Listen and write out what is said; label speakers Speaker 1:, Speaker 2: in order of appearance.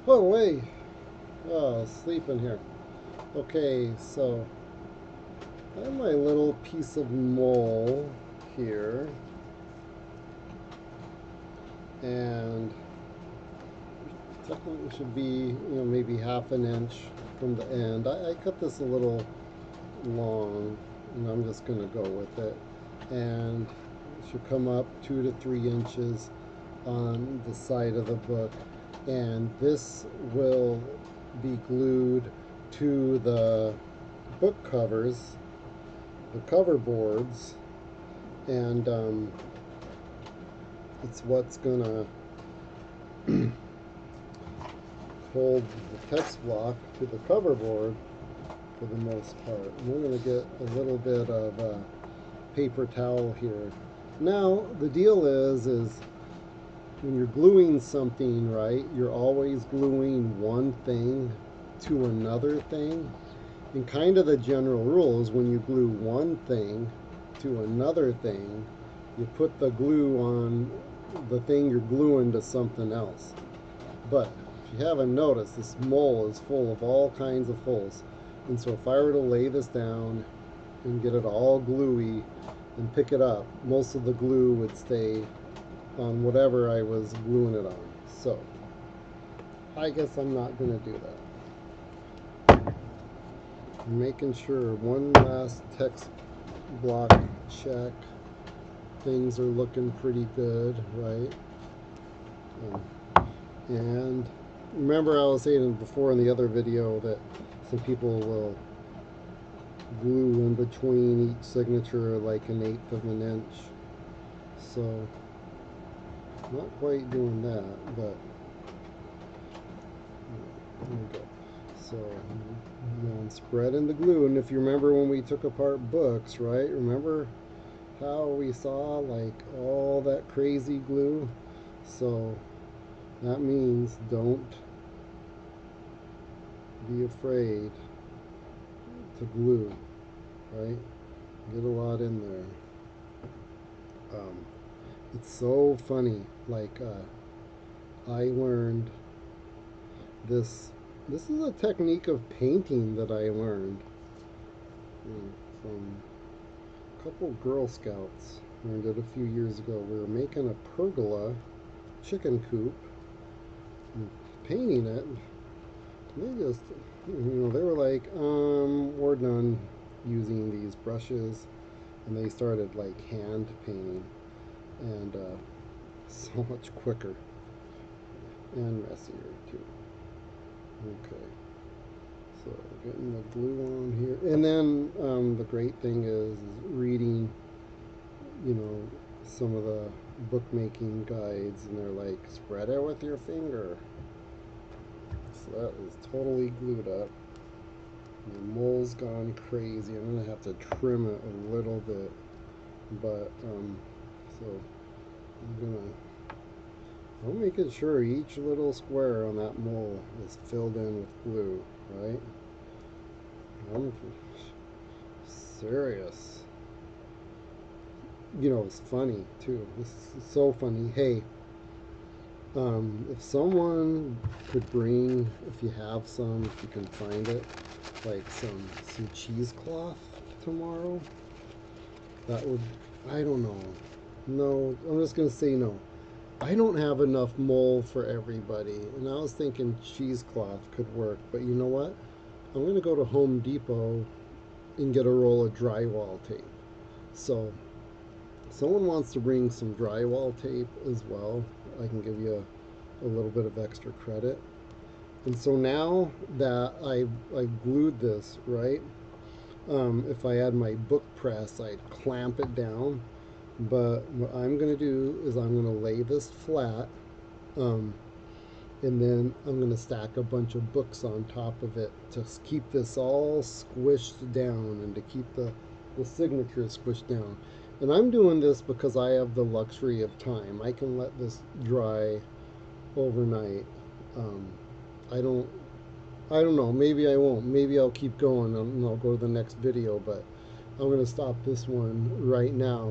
Speaker 1: Oh, wait. Oh, sleeping here. Okay, so I have my little piece of Mull here, and technically it should be, maybe half an inch from the end. I cut this a little long, and I'm just going to go with it. And it should come up 2 to 3 inches on the side of the book. And this will be glued to the book covers, the cover boards, and it's what's gonna hold the text block to the cover board for the most part. And we're gonna get a little bit of paper towel here. Now the deal is when you're gluing something, right, you're always gluing one thing to another thing. And kind of the general rule is when you glue one thing to another thing, you put the glue on the thing you're gluing to something else. But if you haven't noticed, this Mull is full of all kinds of holes. And so if I were to lay this down and get it all gluey and pick it up, most of the glue would stay on whatever I was gluing it on. So I guess I'm not going to do that. I'm making sure one last text block check. Things are looking pretty good, right? And remember I was saying before in the other video that some people will glue in between each signature like 1/8 of an inch. So not quite doing that, but there we go. So I'm spreading the glue, and if you remember when we took apart books, right? Remember how we saw like all that crazy glue? So that means don't be afraid to glue, right? Get a lot in there. It's so funny. Like I learned this. This is a technique of painting that I learned from a couple Girl Scouts. Learned it a few years ago. We were making a pergola chicken coop and painting it. They just, they were like, we're done using these brushes, and they started like hand painting, and so much quicker and messier too. Okay, so getting the glue on here, and then the great thing is reading, some of the bookmaking guides, and they're like, spread it with your finger. So that is totally glued up. The Mull's gone crazy. I'm gonna have to trim it a little bit, but so I'm making sure each little square on that Mull is filled in with glue, right? I'm serious. It's funny too. This is so funny. Hey, if someone could bring, if you have some, if you can find it, like some cheesecloth tomorrow, that would, I don't know. No, I'm just gonna say no. I don't have enough Mull for everybody, and I was thinking cheesecloth could work, but you know what? I'm gonna go to Home Depot and get a roll of drywall tape. So, if someone wants to bring some drywall tape as well, I can give you a little bit of extra credit. And so now that I glued this, right? If I had my book press, I'd clamp it down. But what I'm going to do is I'm going to lay this flat, and then I'm going to stack a bunch of books on top of it to keep this all squished down and to keep the signature squished down. And I'm doing this because I have the luxury of time. I can let this dry overnight. I don't I don't know. Maybe I won't. Maybe I'll keep going and I'll go to the next video, but I'm going to stop this one right now.